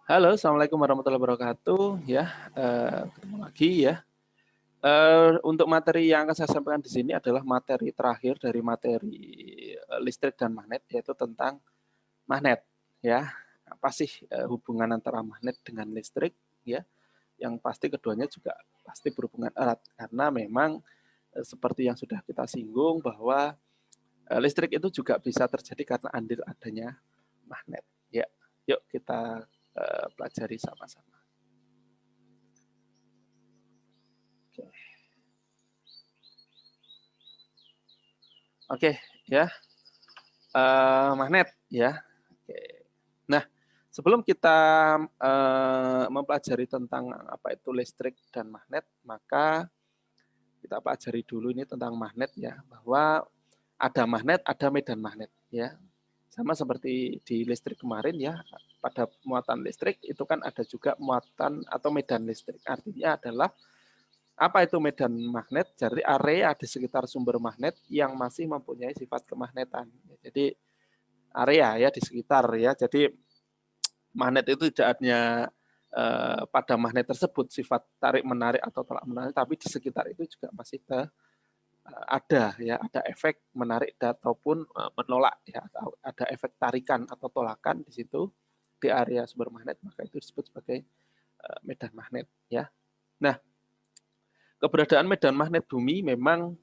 Halo, assalamualaikum warahmatullahi wabarakatuh. Ya, ketemu lagi ya. Untuk materi yang akan saya sampaikan di sini adalah materi terakhir dari materi listrik dan magnet, yaitu tentang magnet. Ya, apa sih hubungan antara magnet dengan listrik? Ya, yang pasti keduanya juga pasti berhubungan erat karena memang seperti yang sudah kita singgung bahwa listrik itu juga bisa terjadi karena andil adanya magnet. Ya, yuk kita pelajari sama-sama. Oke, ya, magnet ya. Oke. Nah, sebelum kita mempelajari tentang apa itu listrik dan magnet, maka kita pelajari dulu ini tentang magnet ya, bahwa ada magnet, ada medan magnet ya. Sama seperti di listrik kemarin ya, pada muatan listrik itu kan ada juga muatan atau medan listrik. Artinya adalah apa itu medan magnet? Jadi area di sekitar sumber magnet yang masih mempunyai sifat kemagnetan. Jadi area ya di sekitar ya. Jadi magnet itu tidak hanya pada magnet tersebut sifat tarik menarik atau tolak menarik, tapi di sekitar itu juga masih ada ya, ada efek menarik ataupun menolak ya, ada efek tarikan atau tolakan di situ di area sumber magnet, maka itu disebut sebagai medan magnet ya. Nah, keberadaan medan magnet bumi memang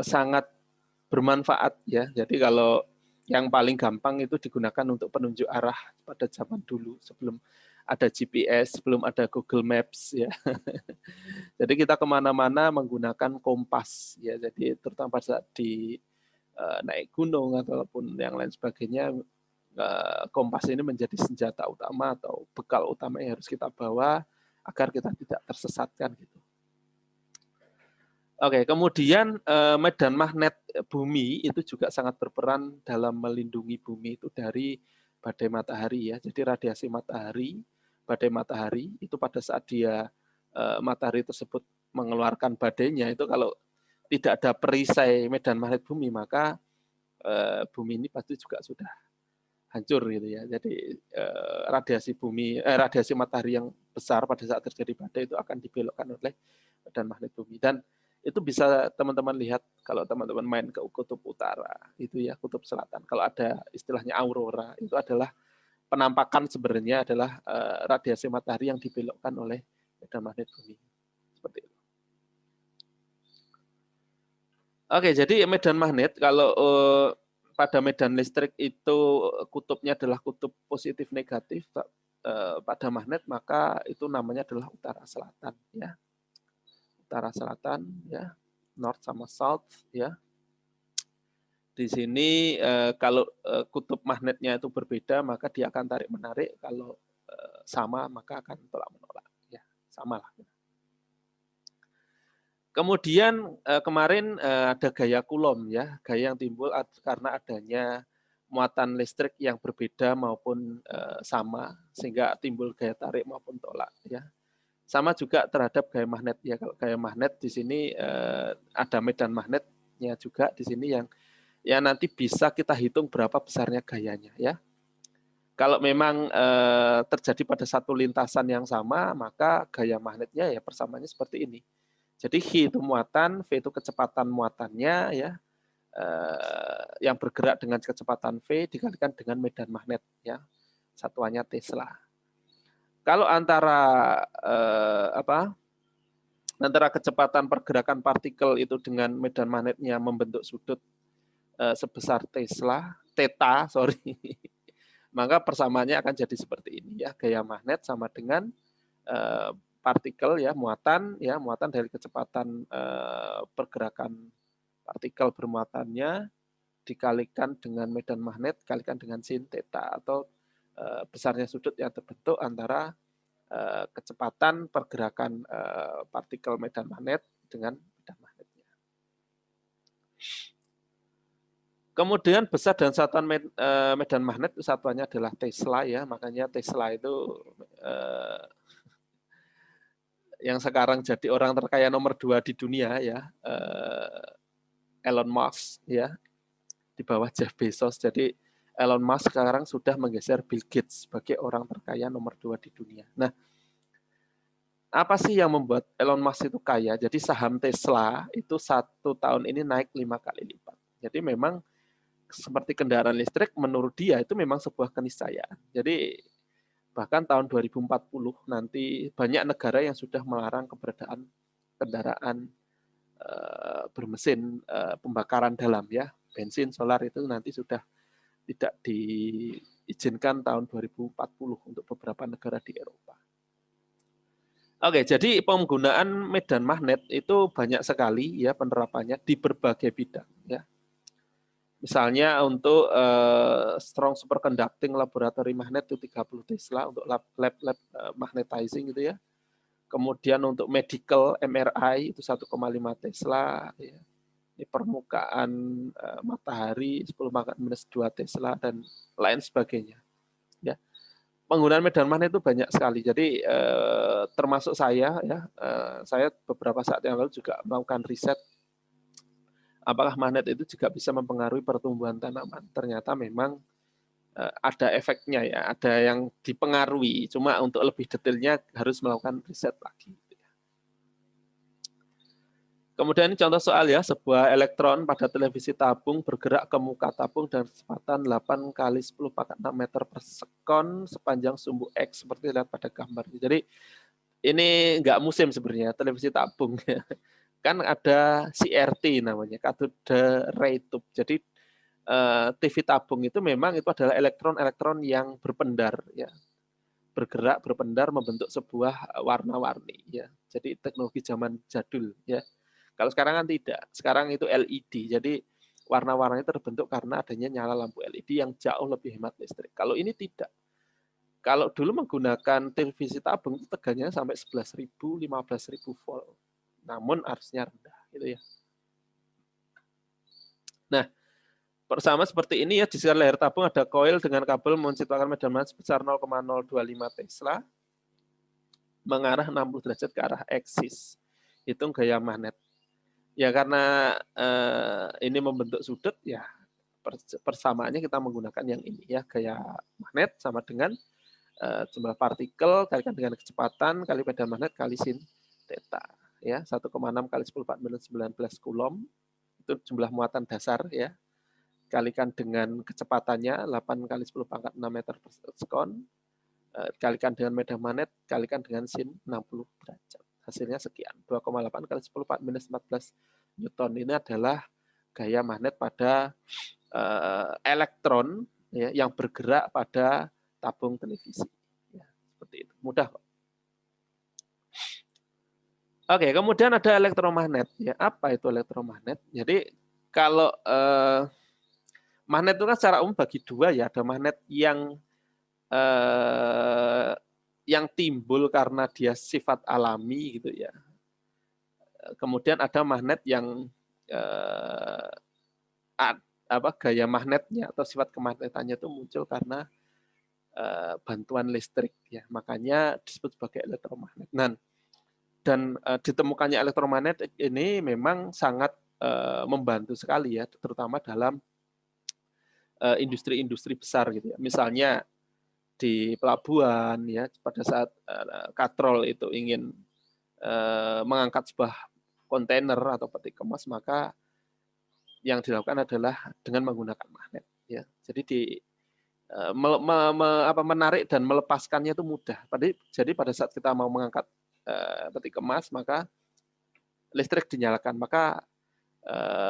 sangat bermanfaat ya. Jadi kalau yang paling gampang itu digunakan untuk penunjuk arah pada zaman dulu sebelum ada GPS, sebelum ada Google Maps ya. Jadi kita kemana-mana menggunakan kompas ya. Jadi terutama pada saat di naik gunung ataupun yang lain sebagainya, kompas ini menjadi senjata utama atau bekal utama yang harus kita bawa agar kita tidak tersesatkan gitu. Oke, kemudian medan magnet bumi itu juga sangat berperan dalam melindungi bumi itu dari badai matahari ya. Jadi radiasi matahari, badai matahari itu pada saat dia matahari tersebut mengeluarkan badainya itu kalau tidak ada perisai medan magnet bumi maka bumi ini pasti juga sudah hancur gitu ya. Jadi radiasi matahari yang besar pada saat terjadi badai itu akan dibelokkan oleh medan magnet bumi dan itu bisa teman-teman lihat kalau teman-teman main ke kutub utara itu ya, kutub selatan. Kalau ada istilahnya aurora itu adalah penampakan sebenarnya adalah radiasi matahari yang dibelokkan oleh medan magnet bumi. Seperti itu. Oke, jadi medan magnet kalau pada medan listrik itu kutubnya adalah kutub positif negatif pada magnet maka itu namanya adalah utara selatan ya. Utara selatan ya, north sama south ya. Di sini kalau kutub magnetnya itu berbeda maka dia akan tarik menarik, kalau sama maka akan tolak menolak ya, samalah. Kemudian kemarin ada gaya Coulomb ya, gaya yang timbul karena adanya muatan listrik yang berbeda maupun sama sehingga timbul gaya tarik maupun tolak ya. Sama juga terhadap gaya magnet ya. Kalau gaya magnet di sini ada medan magnetnya juga di sini yang nanti bisa kita hitung berapa besarnya gayanya ya. Kalau memang terjadi pada satu lintasan yang sama, maka gaya magnetnya ya persamaannya seperti ini. Jadi H itu muatan, V itu kecepatan muatannya ya, yang bergerak dengan kecepatan V dikalikan dengan medan magnet ya, satuannya Tesla. Kalau antara kecepatan pergerakan partikel itu dengan medan magnetnya membentuk sudut sebesar theta, maka persamaannya akan jadi seperti ini ya, gaya magnet sama dengan partikel ya, muatan dari kecepatan pergerakan partikel bermuatannya dikalikan dengan medan magnet dikalikan dengan sin theta atau besarnya sudut yang terbentuk antara kecepatan pergerakan partikel medan magnet dengan medan magnetnya. Kemudian besar dan satuan medan magnet satuannya adalah Tesla ya, makanya Tesla itu yang sekarang jadi orang terkaya nomor 2 di dunia ya, Elon Musk ya, di bawah Jeff Bezos. Jadi Elon Musk sekarang sudah menggeser Bill Gates sebagai orang terkaya nomor 2 di dunia. Nah, apa sih yang membuat Elon Musk itu kaya? Jadi saham Tesla itu 1 tahun ini naik 5 kali lipat. Jadi memang seperti kendaraan listrik menurut dia itu memang sebuah keniscayaan. Jadi bahkan tahun 2040 nanti banyak negara yang sudah melarang keberadaan kendaraan bermesin pembakaran dalam ya, bensin, solar itu nanti sudah tidak diizinkan tahun 2040 untuk beberapa negara di Eropa. Oke, jadi penggunaan medan magnet itu banyak sekali ya penerapannya di berbagai bidang ya. Misalnya untuk strong superconducting laboratory magnet itu 30 Tesla untuk lab magnetizing gitu ya. Kemudian untuk medical MRI itu 1,5 Tesla ya. Ini permukaan matahari 10⁻²Tesla dan lain sebagainya. Ya. Penggunaan medan magnet itu banyak sekali. Jadi termasuk saya ya, saya beberapa saat yang lalu juga melakukan riset apakah magnet itu juga bisa mempengaruhi pertumbuhan tanaman. Ternyata memang ada efeknya ya, ada yang dipengaruhi. Cuma untuk lebih detailnya harus melakukan riset lagi. Kemudian ini contoh soal ya, sebuah elektron pada televisi tabung bergerak ke muka tabung dengan kecepatan 8 kali 10⁻⁶ meter per sekon sepanjang sumbu X seperti lihat pada gambar. Jadi ini enggak musim sebenarnya televisi tabung ya. Kan ada CRT namanya, cathode ray tube. Jadi TV tabung itu memang itu adalah elektron-elektron yang berpendar ya. Bergerak, berpendar membentuk sebuah warna-warni ya. Jadi teknologi zaman jadul ya. Kalau sekarang kan tidak. Sekarang itu LED. Jadi warna-warnanya terbentuk karena adanya nyala lampu LED yang jauh lebih hemat listrik. Kalau ini tidak. Kalau dulu menggunakan televisi tabung itu tegangannya sampai 11.000, 15.000 volt. Namun arusnya rendah gitu ya. Nah, bersama seperti ini ya, di sekitar leher tabung ada koil dengan kabel menciptakan medan magnet sebesar 0,025 Tesla mengarah 60 derajat ke arah eksis. Hitung gaya magnet. Ya karena ini membentuk sudut ya persamaannya kita menggunakan yang ini ya, gaya magnet sama dengan jumlah partikel kalikan dengan kecepatan kali medan magnet kali sin theta ya, 1,6 kali 10⁻⁹ Coulomb itu jumlah muatan dasar ya, kalikan dengan kecepatannya 8 kali 10⁻⁶ meter per sekon kalikan dengan medan magnet kalikan dengan sin 60 derajat. Hasilnya sekian, 2,8 kali 10⁻⁴ Newton. Ini adalah gaya magnet pada elektron ya, yang bergerak pada tabung televisi. Ya, seperti itu, mudah kok. Oke, kemudian ada elektromagnet. Ya, apa itu elektromagnet? Jadi kalau magnet itu kan secara umum bagi dua ya, ada magnet yang timbul karena dia sifat alami gitu ya. Kemudian ada magnet yang gaya magnetnya atau sifat kemagnetannya itu muncul karena bantuan listrik ya, makanya disebut sebagai elektromagnet. Dan ditemukannya elektromagnet ini memang sangat membantu sekali ya, terutama dalam industri-industri besar gitu ya. Misalnya di pelabuhan ya, pada saat katrol itu ingin mengangkat sebuah kontainer atau peti kemas, maka yang dilakukan adalah dengan menggunakan magnet ya. Jadi menarik dan melepaskannya itu mudah. Jadi pada saat kita mau mengangkat peti kemas, maka listrik dinyalakan, maka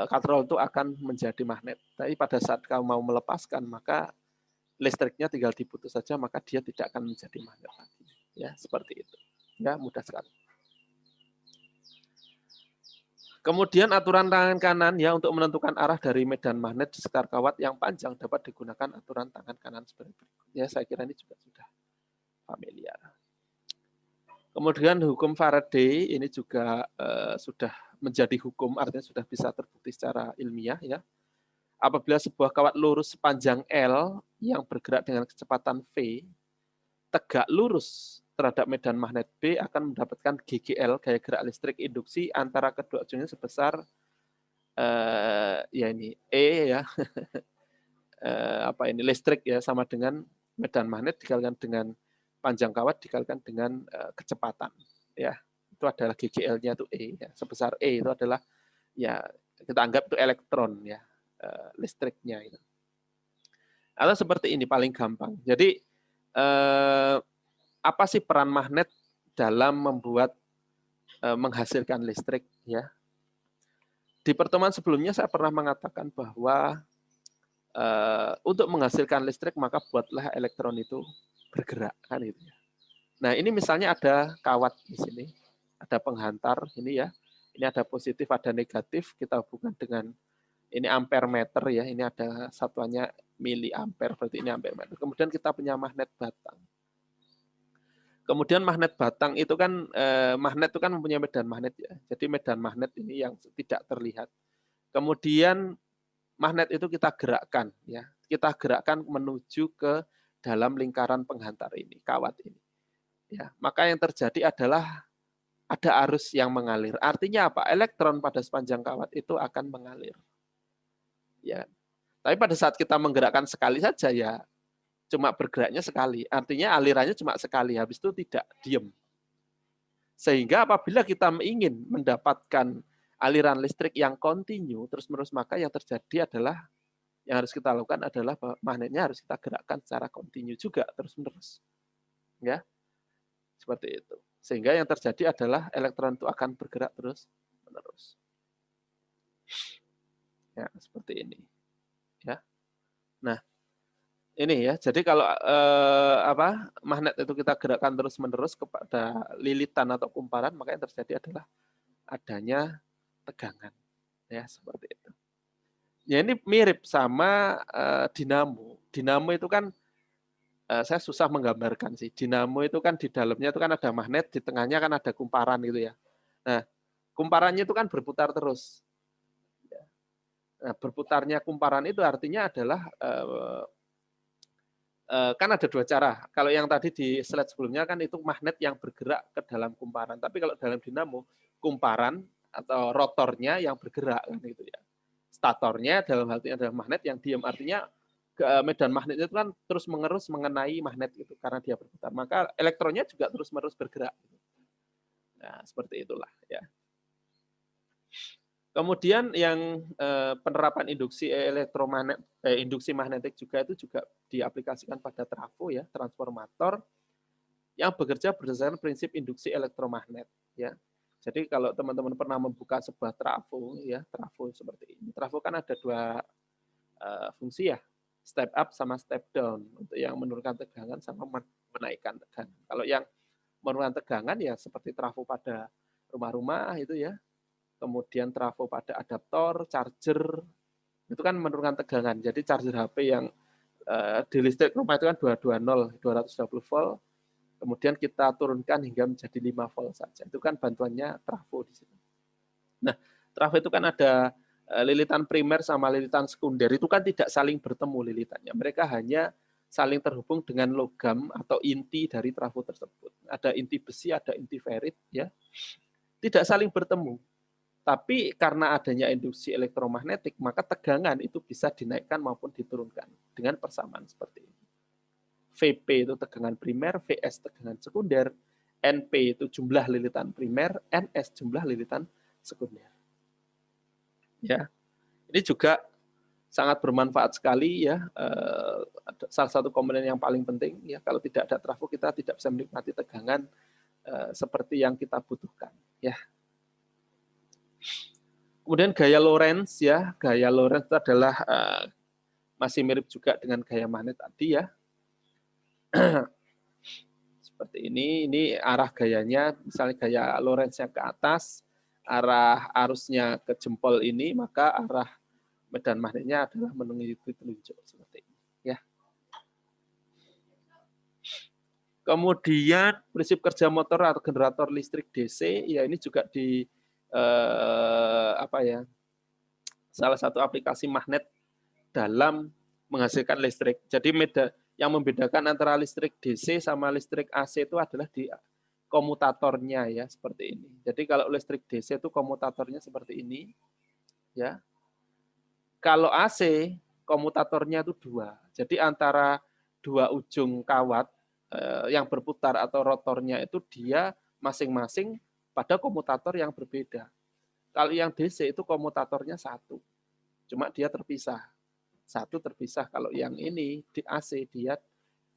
katrol itu akan menjadi magnet. Tapi pada saat kamu mau melepaskan, maka listriknya tinggal diputus saja, maka dia tidak akan menjadi magnet lagi. Ya, seperti itu. Ya, mudah sekali. Kemudian aturan tangan kanan ya untuk menentukan arah dari medan magnet di sekitar kawat yang panjang dapat digunakan aturan tangan kanan seperti berikut. Ya, saya kira ini juga sudah familiar. Kemudian hukum Faraday ini juga sudah menjadi hukum, artinya sudah bisa terbukti secara ilmiah ya. Apabila sebuah kawat lurus sepanjang L yang bergerak dengan kecepatan V tegak lurus terhadap medan magnet B akan mendapatkan GGL, gaya gerak listrik induksi antara kedua ujungnya sebesar ya ini E ya listrik ya, sama dengan medan magnet dikalikan dengan panjang kawat dikalikan dengan kecepatan ya. Itu adalah GGL-nya itu E ya. Sebesar E itu adalah ya kita anggap itu elektron ya, listriknya itu. Atau seperti ini paling gampang. Jadi apa sih peran magnet dalam membuat menghasilkan listrik ya? Di pertemuan sebelumnya saya pernah mengatakan bahwa untuk menghasilkan listrik maka buatlah elektron itu bergerak kan itu ya. Nah, ini misalnya ada kawat di sini, ada penghantar ini ya. Ini ada positif, ada negatif, kita hubungkan dengan ini ampere meter ya, ini ada satuannya miliampere, berarti ini ampere meter. Kemudian kita punya magnet batang. Kemudian magnet batang itu kan, magnet itu kan mempunyai medan magnet ya. Jadi medan magnet ini yang tidak terlihat. Kemudian magnet itu kita gerakkan ya. Kita gerakkan menuju ke dalam lingkaran penghantar ini, kawat ini. Ya, maka yang terjadi adalah ada arus yang mengalir. Artinya apa? Elektron pada sepanjang kawat itu akan mengalir. Ya. Tapi pada saat kita menggerakkan sekali saja ya cuma bergeraknya sekali. Artinya alirannya cuma sekali, habis itu tidak diam. Sehingga apabila kita ingin mendapatkan aliran listrik yang kontinu terus-menerus, maka yang terjadi adalah yang harus kita lakukan adalah magnetnya harus kita gerakkan secara kontinu juga terus-menerus. Ya. Seperti itu. Sehingga yang terjadi adalah elektron itu akan bergerak terus-menerus. Ya, seperti ini. Ya. Nah, ini ya. Jadi kalau magnet itu kita gerakkan terus-menerus kepada lilitan atau kumparan, maka yang terjadi adalah adanya tegangan. Ya, seperti itu. Ya, ini mirip sama dinamo. Dinamo itu kan saya susah menggambarkan sih. Dinamo itu kan di dalamnya itu kan ada magnet, di tengahnya kan ada kumparan gitu ya. Nah, kumparannya itu kan berputar terus. Nah, berputarnya kumparan itu artinya adalah kan ada dua cara. Kalau yang tadi di slide sebelumnya kan itu magnet yang bergerak ke dalam kumparan. Tapi kalau dalam dinamo, kumparan atau rotornya yang bergerak kan itu ya. Statornya dalam hal ini adalah magnet yang diam, artinya medan magnet itu kan terus mengerus mengenai magnet itu karena dia berputar. Maka elektronnya juga terus menerus bergerak. Nah, seperti itulah ya. Kemudian yang penerapan induksi induksi magnetik juga itu juga diaplikasikan pada trafo ya, transformator yang bekerja berdasarkan prinsip induksi elektromagnet ya. Jadi kalau teman-teman pernah membuka sebuah trafo ya, trafo seperti ini. Trafo kan ada dua fungsi ya, step up sama step down, untuk yang menurunkan tegangan sama menaikkan tegangan. Kalau yang menurunkan tegangan ya seperti trafo pada rumah-rumah itu ya, kemudian trafo pada adaptor, charger, itu kan menurunkan tegangan. Jadi charger HP yang di listrik rumah itu kan 220, 220 volt, kemudian kita turunkan hingga menjadi 5 volt saja. Itu kan bantuannya trafo di sini. Nah, trafo itu kan ada lilitan primer sama lilitan sekunder, itu kan tidak saling bertemu lilitannya. Mereka hanya saling terhubung dengan logam atau inti dari trafo tersebut. Ada inti besi, ada inti ferit, ya. Tidak saling bertemu. Tapi karena adanya induksi elektromagnetik, maka tegangan itu bisa dinaikkan maupun diturunkan dengan persamaan seperti ini. VP itu tegangan primer, VS tegangan sekunder, NP itu jumlah lilitan primer, NS jumlah lilitan sekunder. Ya, ini juga sangat bermanfaat sekali ya. Salah satu komponen yang paling penting ya. Kalau tidak ada trafo kita tidak bisa menikmati tegangan seperti yang kita butuhkan. Ya. Kemudian gaya Lorentz ya. Gaya Lorentz itu adalah masih mirip juga dengan gaya magnet tadi ya. Seperti ini arah gayanya, misalnya gaya Lorentz yang ke atas, arah arusnya ke jempol ini, maka arah medan magnetnya adalah menuju telunjuk seperti ini ya. Kemudian prinsip kerja motor atau generator listrik DC ya, ini juga di salah satu aplikasi magnet dalam menghasilkan listrik. Jadi yang membedakan antara listrik DC sama listrik AC itu adalah di komutatornya ya, seperti ini. Jadi kalau listrik DC itu komutatornya seperti ini ya. Kalau AC komutatornya itu 2. Jadi antara 2 ujung kawat yang berputar atau rotornya itu dia masing-masing pada komutator yang berbeda. Kalau yang DC itu komutatornya 1, cuma dia terpisah. 1 terpisah. Kalau yang ini di AC dia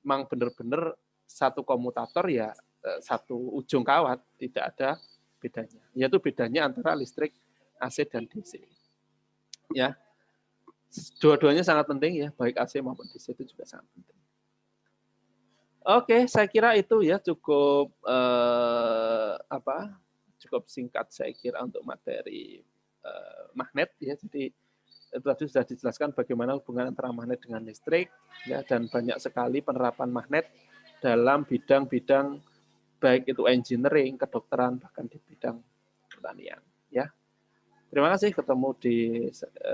memang benar-benar satu komutator ya satu ujung kawat, tidak ada bedanya. Yaitu bedanya antara listrik AC dan DC. Ya, dua-duanya sangat penting ya, baik AC maupun DC itu juga sangat penting. Oke, saya kira itu ya cukup cukup singkat saya kira untuk materi magnet ya. Jadi itu tadi sudah dijelaskan bagaimana hubungan antara magnet dengan listrik ya, dan banyak sekali penerapan magnet dalam bidang-bidang baik itu engineering, kedokteran, bahkan di bidang pertanian ya. Terima kasih,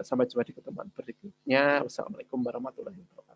sampai jumpa di pertemuan berikutnya. Wassalamualaikum warahmatullahi wabarakatuh.